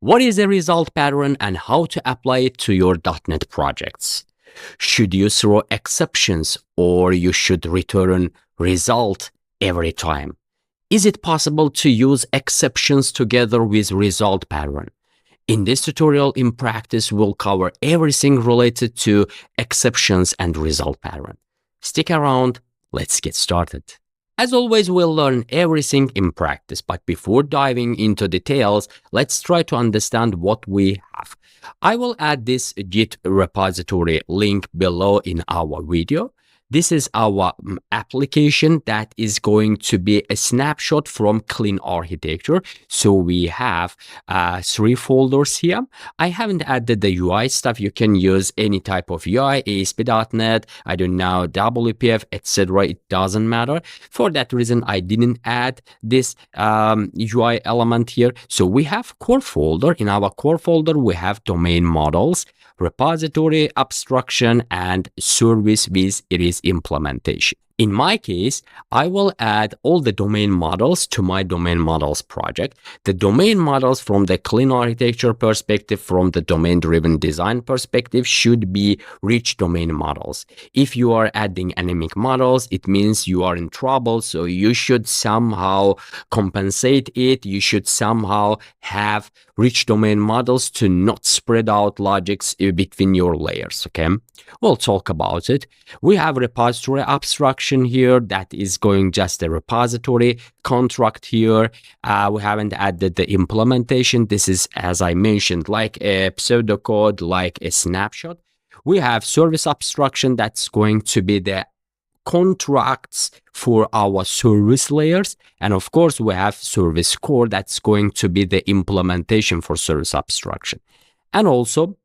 What is a result pattern and how to apply it to your .NET projects? Should you throw exceptions or you should return result every time? Is it possible to use exceptions together with result pattern? In this tutorial, in practice, we'll cover everything related to exceptions and result pattern. Stick around, let's get started. As always, we'll learn everything in practice, but before diving into details, let's try to understand what we have. I will add this Git repository link below in our video. This is our application that is going to be a snapshot from clean architecture. So we have 3 folders here. I haven't added the UI stuff. You can use any type of UI, ASP.NET, I don't know, WPF, etc. It doesn't matter. For that reason, I didn't add this UI element here. So we have core folder. In our core folder, we have domain models, repository, abstraction, and service with its implementation. In my case, I will add all the domain models to my domain models project. The domain models from the clean architecture perspective, from the domain-driven design perspective, should be rich domain models. If you are adding anemic models, it means you are in trouble, so you should somehow compensate it. You should somehow have rich domain models to not spread out logics between your layers, okay? We'll talk about it. We have repository abstraction here that is going just a repository contract here. We haven't added the implementation. This is, as I mentioned, like a pseudocode, like a snapshot. We have service abstraction that's going to be the contracts for our service layers, and of course we have service core that's going to be the implementation for service abstraction. And also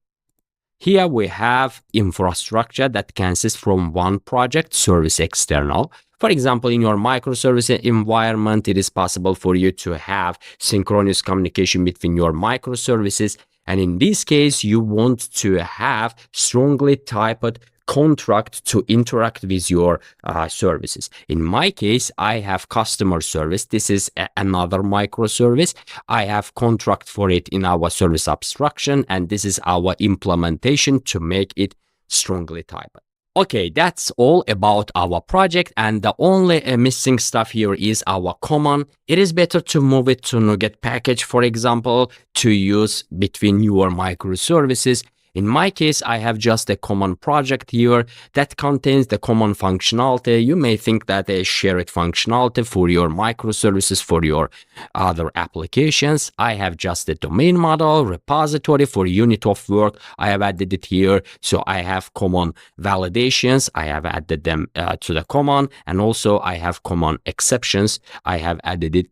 here we have infrastructure that consists from one project, service external. For example, in your microservice environment, it is possible for you to have synchronous communication between your microservices, and in this case you want to have strongly typed contract to interact with your services. In my case, I have customer service. This is another microservice. I have contract for it in our service abstraction, and this is our implementation to make it strongly typed. Okay, that's all about our project, and the only missing stuff here is our common. It is better to move it to NuGet package, for example, to use between your microservices. In my case, I have just a common project here that contains the common functionality. You may think that a shared functionality for your microservices, for your other applications. I have just a domain model, repository for unit of work. I have added it here. So I have common validations. I have added them to the common, and also I have common exceptions. I have added it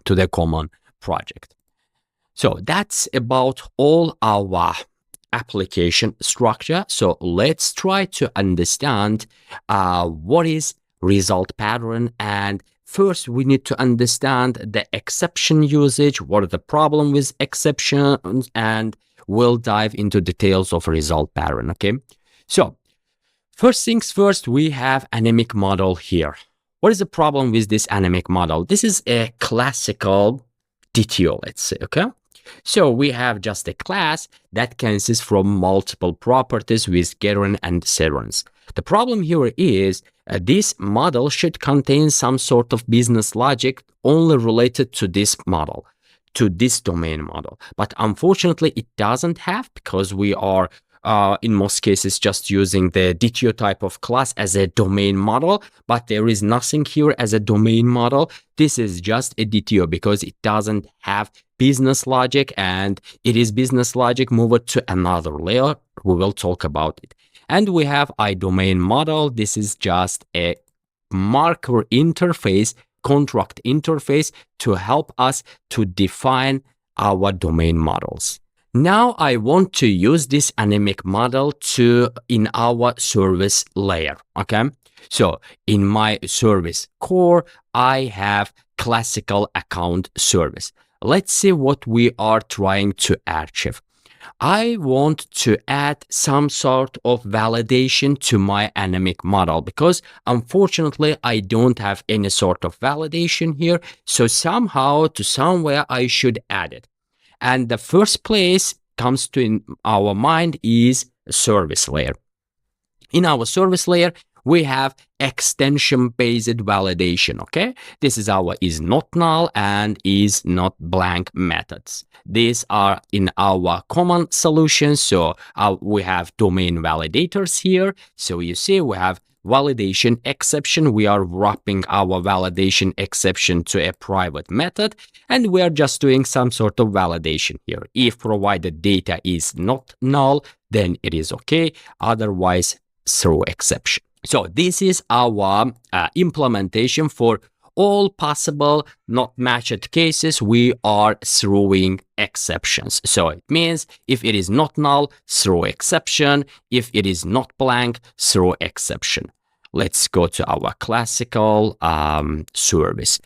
to the common project. So that's about all our application structure. So let's try to understand what is result pattern. And first we need to understand the exception usage, what are the problem with exceptions, and we'll dive into details of result pattern. Okay, so first things first, we have anemic model here. What is the problem with this anemic model? This is a classical DTO, let's say. Okay, so we have just a class that consists from multiple properties with getter and servants. The problem here is this model should contain some sort of business logic only related to this model, to this domain model. But unfortunately, it doesn't have, because we are in most cases just using the DTO type of class as a domain model, but there is nothing here as a domain model. This is just a DTO because it doesn't have business logic, and it is business logic moved to another layer. We will talk about it. And we have iDomain model. This is just a marker interface, contract interface to help us to define our domain models. Now I want to use this anemic model in our service layer. Okay, so in my service core, I have classical account service. Let's see what we are trying to achieve. I want to add some sort of validation to my anemic model because unfortunately I don't have any sort of validation here. So somehow to somewhere I should add it. And the first place comes to in our mind is service layer. In our service layer, we have extension-based validation, okay? This is our is not null and is not blank methods. These are in our common solution. So we have domain validators here. So you see we have validation exception. We are wrapping our validation exception to a private method, and we are just doing some sort of validation here. If provided data is not null, then it is okay. Otherwise, throw exception. So this is our implementation for all possible not matched cases. We are throwing exceptions. So it means if it is not null, throw exception. If it is not blank, throw exception. Let's go to our classical service.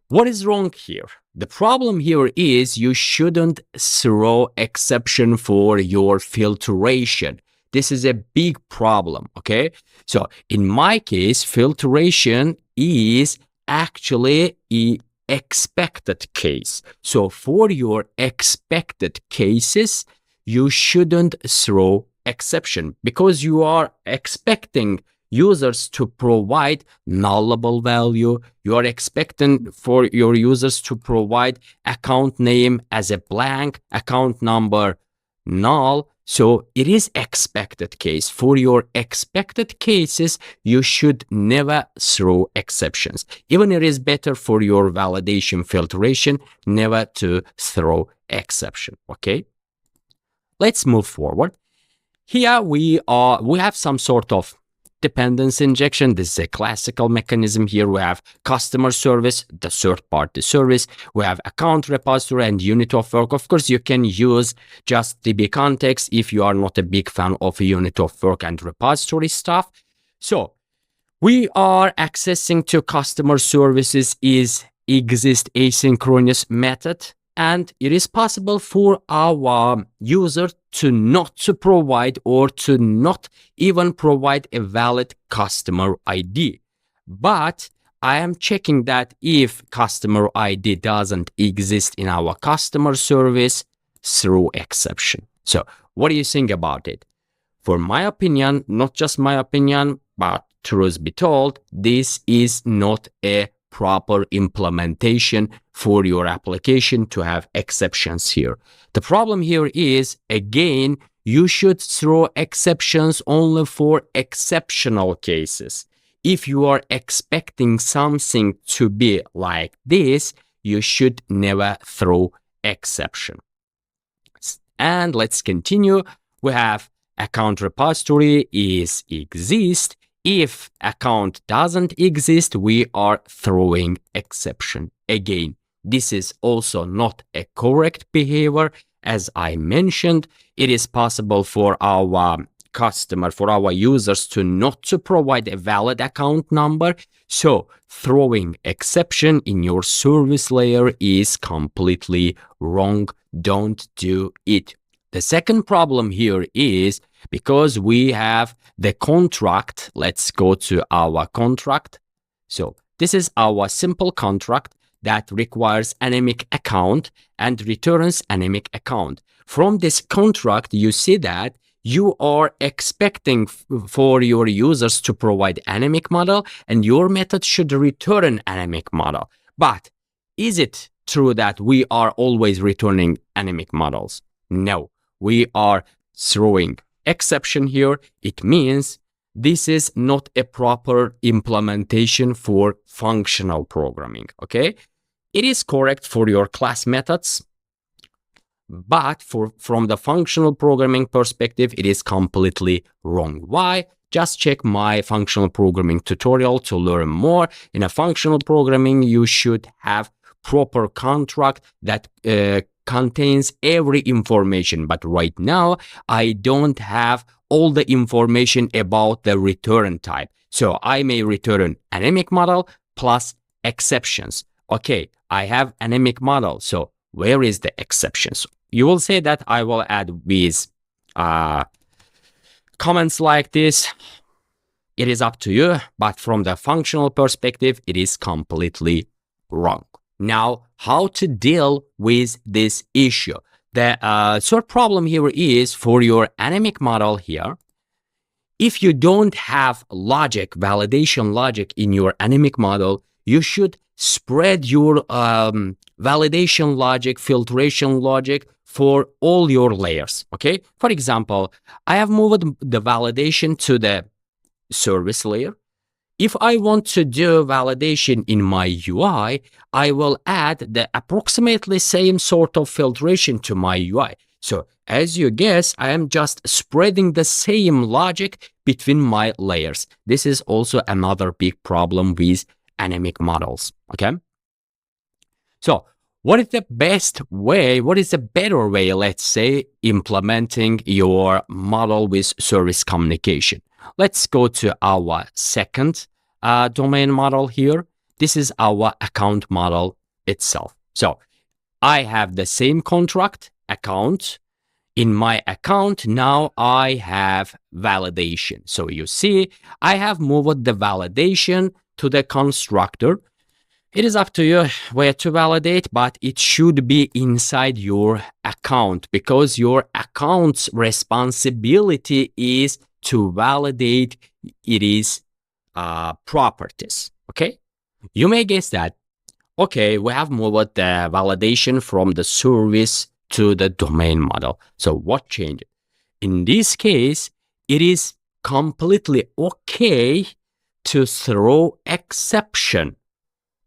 What is wrong here? The problem here is you shouldn't throw exception for your filtration. This is a big problem, okay? So in my case, filtration is actually an expected case. So for your expected cases, you shouldn't throw exception because you are expecting users to provide nullable value. You are expecting for your users to provide account name as a blank, account number null. So it is expected case. For your expected cases, you should never throw exceptions. Even it is better for your validation filtration, never to throw exception, okay? Let's move forward. Here we have some sort of dependency injection. This is a classical mechanism. Here we have customer service, the third-party service. We have account repository and unit of work. Of course, you can use just DB context if you are not a big fan of unit of work and repository stuff. So we are accessing to customer services is exist asynchronous method. And it is possible for our user to not to provide or to not even provide a valid customer ID. But I am checking that if customer ID doesn't exist in our customer service, throw exception. So what do you think about it? For my opinion, not just my opinion, but truth be told, this is not a proper implementation for your application to have exceptions here. The problem here is, again, you should throw exceptions only for exceptional cases. If you are expecting something to be like this, you should never throw exception. And let's continue. We have account repository is exist. If account doesn't exist, we are throwing exception. Again, this is also not a correct behavior. As I mentioned, it is possible for our customer, for our users to not to provide a valid account number. So throwing exception in your service layer is completely wrong. Don't do it. The second problem here is because we have the contract. Let's go to our contract. So this is our simple contract that requires Anemic account and returns Anemic account. From this contract, you see that you are expecting for your users to provide Anemic model and your method should return Anemic model. But is it true that we are always returning Anemic models? No, we are throwing exception here. It means this is not a proper implementation for functional programming, okay? It is correct for your class methods, but from the functional programming perspective, it is completely wrong. Why? Just check my functional programming tutorial to learn more. In a functional programming, you should have proper contract that contains every information. But right now, I don't have all the information about the return type. So I may return Anemic model plus exceptions. Okay, I have Anemic model. So where is the exceptions? You will say that I will add with comments like this. It is up to you, but from the functional perspective, it is completely wrong. Now, how to deal with this issue? The third problem here is for your anemic model here. If you don't have logic, validation logic in your anemic model, you should spread your validation logic, filtration logic for all your layers. Okay. For example, I have moved the validation to the service layer. If I want to do validation in my UI, I will add the approximately same sort of filtration to my UI. So as you guess, I am just spreading the same logic between my layers. This is also another big problem with anemic models. Okay. So what is the best way? What is the better way, let's say, implementing your model with service communication? Let's go to our second domain model here. This is our account model itself. So I have the same contract account. In my account, now I have validation. So you see, I have moved the validation to the constructor. It is up to you where to validate, but it should be inside your account because your account's responsibility is to validate its properties. Okay, you may guess that. Okay, we have moved the validation from the service to the domain model. So what changed? In this case, it is completely okay to throw exception.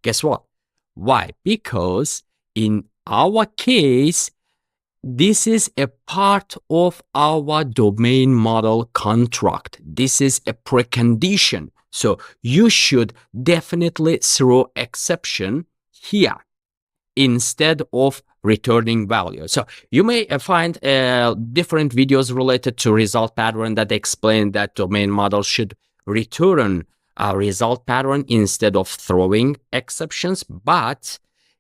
Guess what? Why? Because in our case, this is a part of our domain model contract. This is a precondition. So you should definitely throw exception here instead of returning value. So you may find different videos related to result pattern that explain that domain model should return a result pattern instead of throwing exceptions, but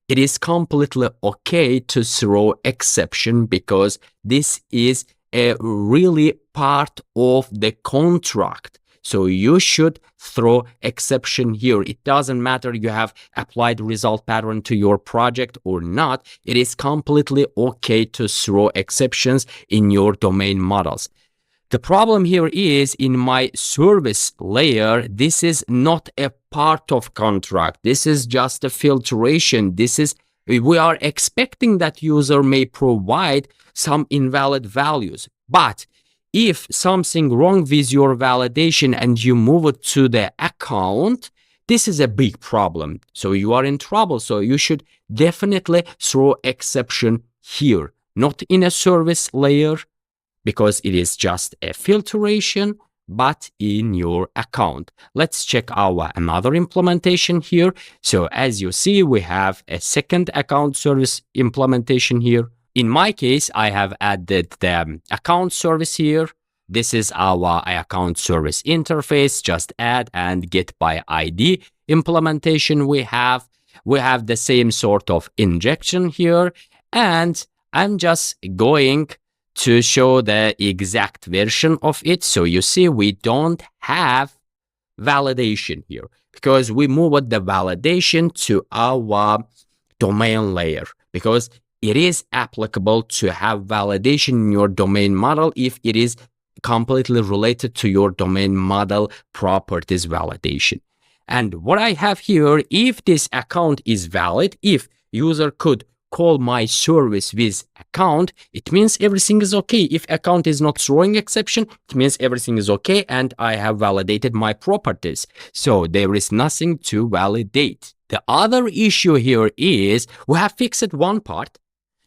it is completely okay to throw exception because this is a really part of the contract. So you should throw exception here. It doesn't matter you have applied result pattern to your project or not. It is completely okay to throw exceptions in your domain models. The problem here is in my service layer, this is not a part of contract. This is just a filtration. We are expecting that user may provide some invalid values. But if something wrong with your validation and you move it to the account, this is a big problem. So you are in trouble. So you should definitely throw exception here, not in a service layer, because it is just a filtration, but in your account. Let's check our another implementation here. So as you see, we have a second account service implementation here. In my case, I have added the account service here. This is our account service interface. Just add and get by ID implementation we have. We have the same sort of injection here. And I'm just going to show the exact version of it. So you see, we don't have validation here because we moved the validation to our domain layer because it is applicable to have validation in your domain model if it is completely related to your domain model properties validation. And what I have here, if this account is valid, if user could call my service with account, it means everything is okay. If account is not throwing exception, it means everything is okay and I have validated my properties. So there is nothing to validate. The other issue here is we have fixed one part.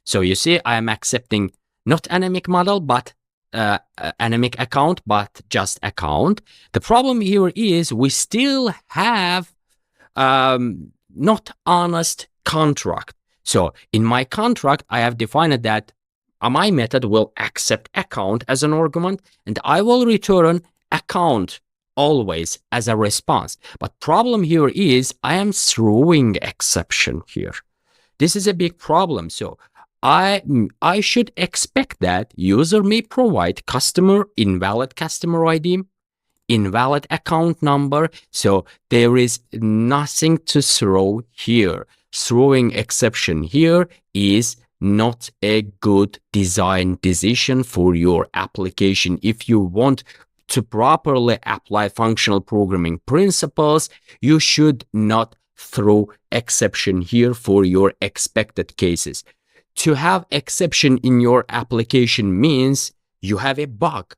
So you see, I am accepting not anemic model, but anemic account, but just account. The problem here is we still have not honest contract. So in my contract, I have defined that my method will accept account as an argument, and I will return account always as a response. But problem here is I am throwing exception here. This is a big problem. So I should expect that user may provide invalid customer ID, invalid account number. So there is nothing to throw here. Throwing exception here is not a good design decision for your application. If you want to properly apply functional programming principles, you should not throw exception here for your expected cases. To have exception in your application means you have a bug.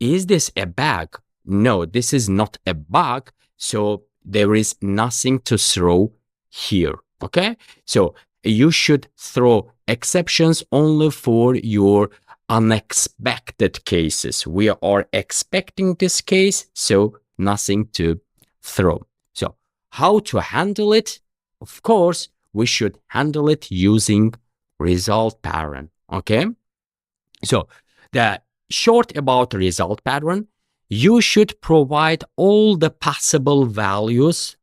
Is this a bug? No, this is not a bug. So there is nothing to throw here. Okay. So you should throw exceptions only for your unexpected cases. We are expecting this case, so nothing to throw. So how to handle it? Of course, we should handle it using result pattern. Okay. So the short about result pattern, you should provide all the possible values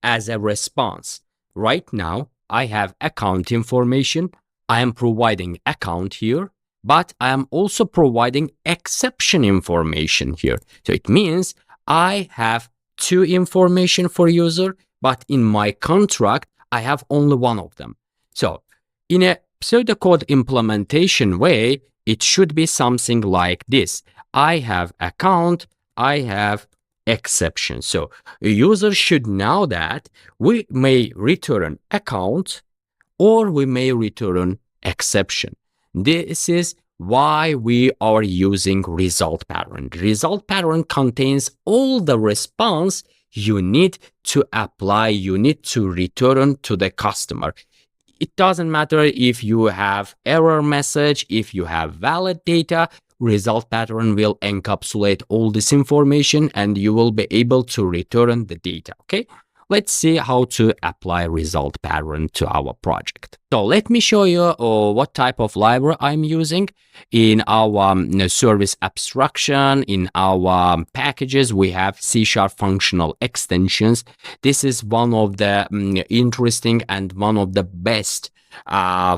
as a response. Right now, I have account information. I am providing account here, but I am also providing exception information here. So it means I have two information for user, but in my contract, I have only one of them. So in a pseudocode implementation way, it should be something like this. I have account, I have exception. So a user should know that we may return account or we may return exception. This is why we are using result pattern. Result pattern contains all the response you need to apply, you need to return to the customer. It doesn't matter if you have error message, if you have valid data, result pattern will encapsulate all this information and you will be able to return the data. Okay. Let's see how to apply result pattern to our project. So let me show you what type of library I'm using in our service abstraction. In our packages, we have C# functional extensions. This is one of the interesting and one of the best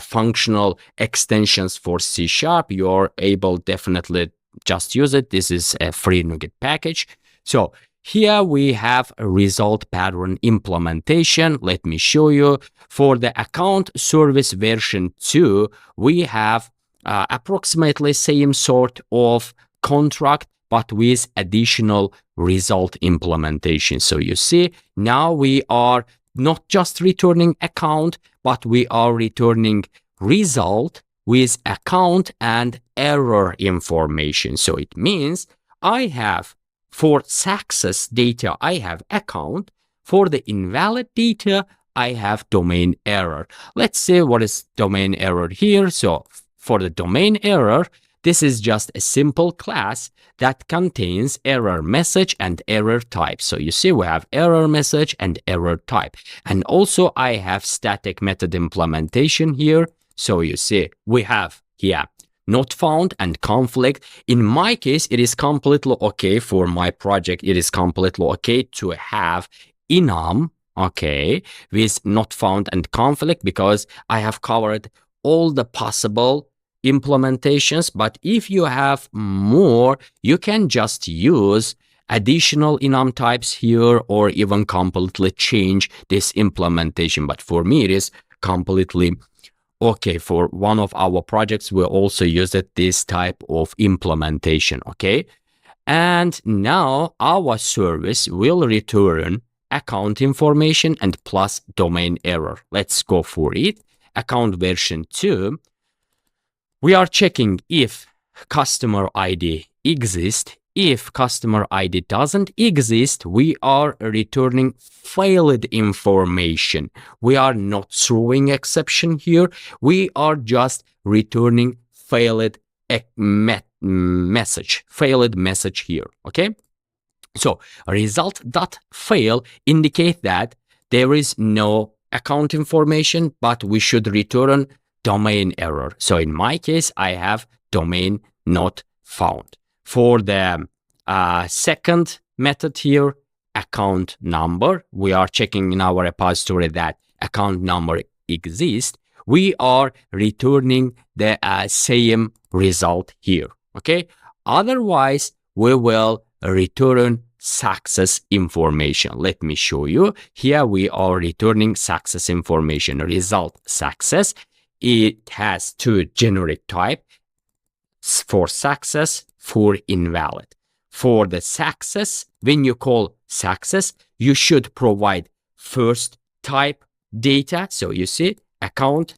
functional extensions for C#. You're able definitely just use it. This is a free NuGet package. So here we have a result pattern implementation. Let me show you. For the account service version 2, we have approximately same sort of contract, but with additional result implementation. So you see, now we are not just returning account, but we are returning result with account and error information. So it means I have for success data, I have account. For the invalid data, I have domain error. Let's see what is domain error here. So for the domain error, this is just a simple class that contains error message and error type. So you see we have error message and error type. And also I have static method implementation here. So you see we have here not found and conflict. In my case, it is completely okay for my project. It is completely okay to have enum, okay, with not found and conflict because I have covered all the possible implementations. But if you have more, you can just use additional enum types here or even completely change this implementation. But for me, it is completely okay. For one of our projects, we also used this type of implementation, okay? And now our service will return account information and plus domain error. Let's go for it. Account version 2, we are checking if customer ID exists. If customer ID doesn't exist, we are returning failed information. We are not throwing exception here. We are just returning failed message here, okay? So result.fail indicate that there is no account information, but we should return domain error. So in my case, I have domain not found. For the second method here, account number, we are checking in our repository that account number exists. We are returning the same result here, okay? Otherwise, we will return success information. Let me show you. Here we are returning success information, result success. it has two generic types for success, for invalid. For the success, when you call success, you should provide first type data. So you see account.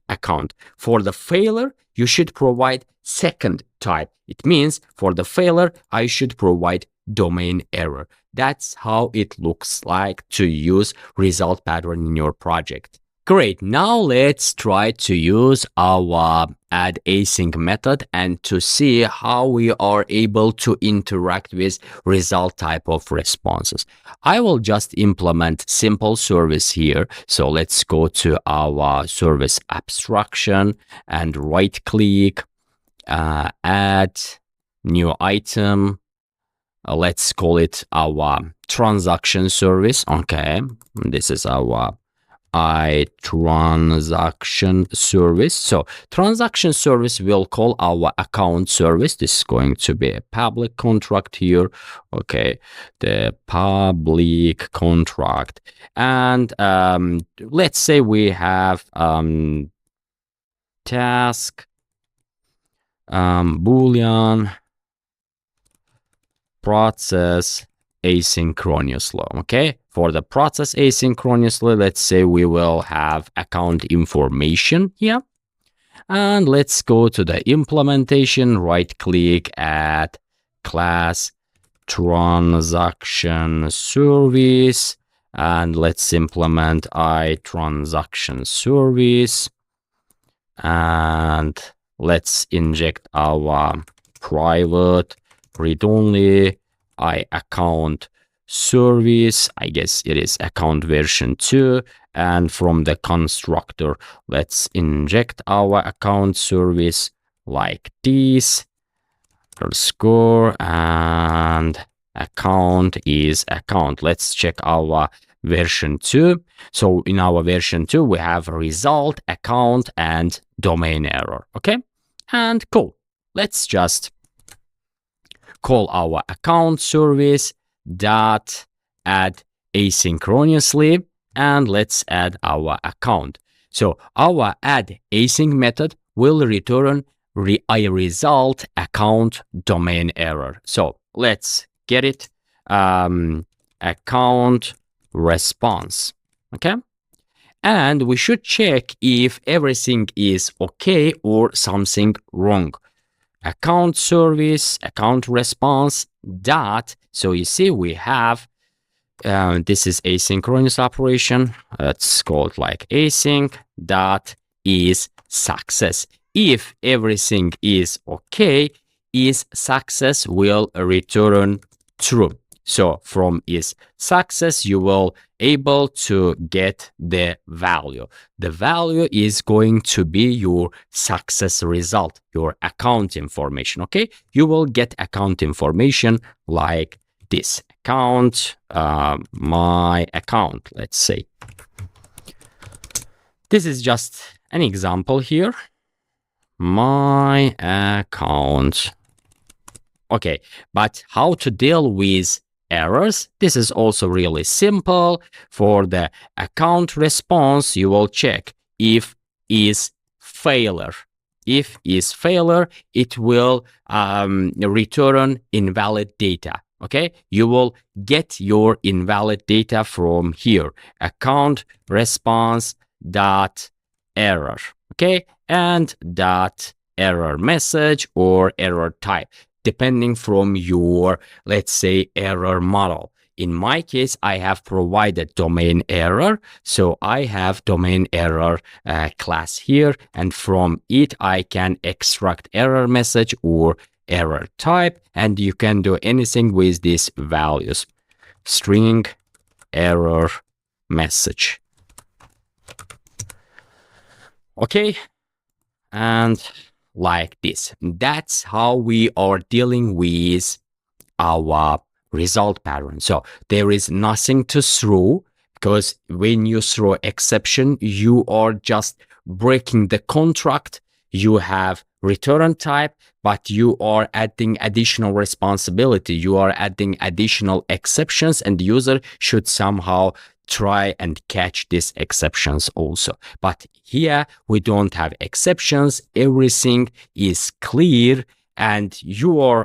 For the failure, you should provide second type. It means for the failure, I should provide domain error. That's how it looks like to use result pattern in your project. Great. Now let's try to use our add async method and to see how we are able to interact with result type of responses. I will just implement simple service here. So let's go to our service abstraction and right click, add new item. Let's call it our transaction service. Okay. This is our transaction service. So transaction service will call our account service. This is going to be a public contract here. Okay, the public contract. And let's say we have task boolean process asynchronously. Okay, for the process asynchronously, let's say we will have account information here, and let's go to the implementation, right click, add class transaction service, and let's implement transaction service, and let's inject our private read-only account service. I guess it is account version 2. And from the constructor, let's inject our account service like this, underscore, and account is account. Let's check our version 2. So in our version 2, we have result, account, and domain error. Okay, and cool. Let's just call our account service dot add asynchronously, and let's add our account. So our add async method will return a result, account, domain error. So let's get it. Account response. Okay, and we should check if everything is okay or something wrong. Account service, account response dot. So you see we have this is asynchronous operation. Let's call it like async dot is success. If everything is okay, is success will return true. So from is success, you will able to get the value. The value is going to be your success result, your account information. Okay, you will get account information like this account, my account, let's say. This is just an example here. My account. Okay, but how to deal with errors? This is also really simple. For the account response, you will check if is failure. If is failure, it will return invalid data. Okay, you will get your invalid data from here. Account response dot error. Okay, and dot error message or error type, depending from your, let's say, error model. In my case, I have provided domain error. So I have domain error class here, and from it, I can extract error message or error type, and you can do anything with these values. String error message. Okay, and like this. That's how we are dealing with our result pattern. So there is nothing to throw, because when you throw exception, you are just breaking the contract. You have return type, but you are adding additional responsibility. You are adding additional exceptions, and the user should somehow try and catch these exceptions also. But here we don't have exceptions. Everything is clear and you are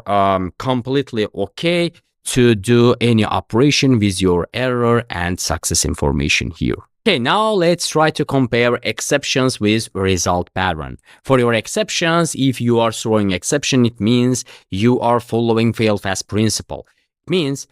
completely okay to do any operation with your error and success information here. Okay, now let's try to compare exceptions with result pattern. For your exceptions, if you are throwing exception, it means you are following fail-fast principle. It means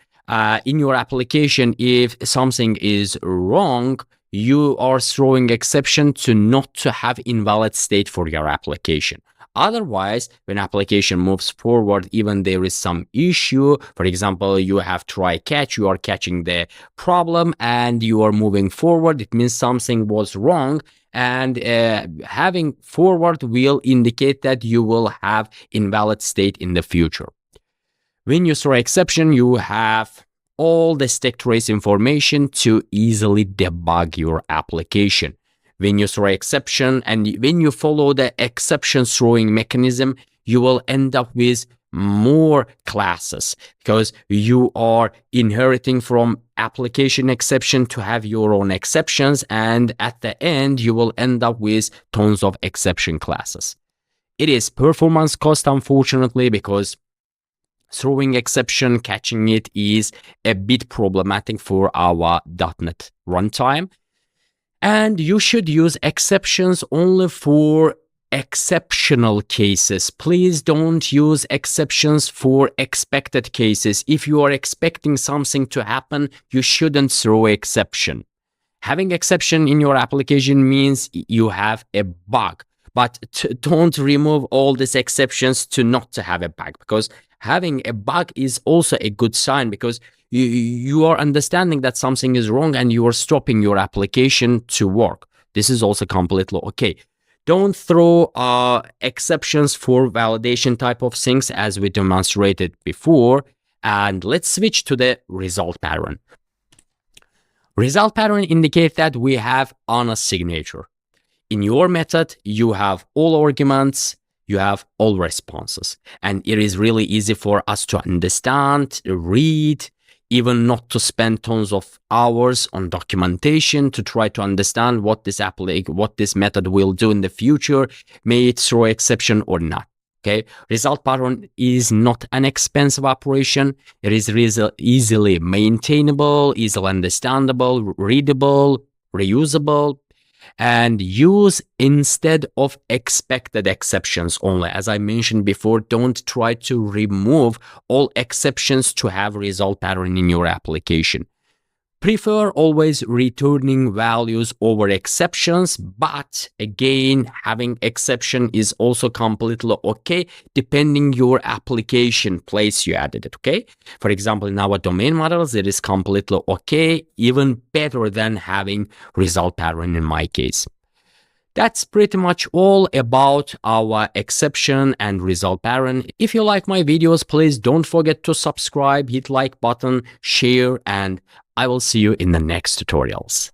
in your application, if something is wrong, you are throwing exception to not to have invalid state for your application. Otherwise, when application moves forward, even there is some issue, for example, you have try catch, you are catching the problem and you are moving forward, it means something was wrong, and having forward will indicate that you will have invalid state in the future. When you throw exception, you have all the stack trace information to easily debug your application. When you throw exception and when you follow the exception throwing mechanism, you will end up with more classes because you are inheriting from application exception to have your own exceptions, and at the end you will end up with tons of exception classes. It is performance cost, unfortunately, because throwing exception, catching it is a bit problematic for our .NET runtime. And you should use exceptions only for exceptional cases. Please don't use exceptions for expected cases. If you are expecting something to happen, you shouldn't throw exception. Having exception in your application means you have a bug, but don't remove all these exceptions to not to have a bug, because having a bug is also a good sign, because you are understanding that something is wrong and you are stopping your application to work. This is also completely okay. Don't throw exceptions for validation type of things as we demonstrated before. And let's switch to the result pattern. Result pattern indicates that we have honest signature. In your method, you have all arguments, you have all responses, and it is really easy for us to understand, read, even not to spend tons of hours on documentation to try to understand what this method will do in the future, may it throw exception or not. Okay, result pattern is not an expensive operation. It is easily maintainable, easily understandable, readable, reusable, and use instead of expected exceptions only. As I mentioned before, don't try to remove all exceptions to have result pattern in your application. Prefer always returning values over exceptions, but again, having exception is also completely okay, depending your application place you added it, okay? For example, in our domain models, it is completely okay, even better than having result pattern in my case. That's pretty much all about our exception and result pattern. If you like my videos, please don't forget to subscribe, hit like button, share, and I will see you in the next tutorials.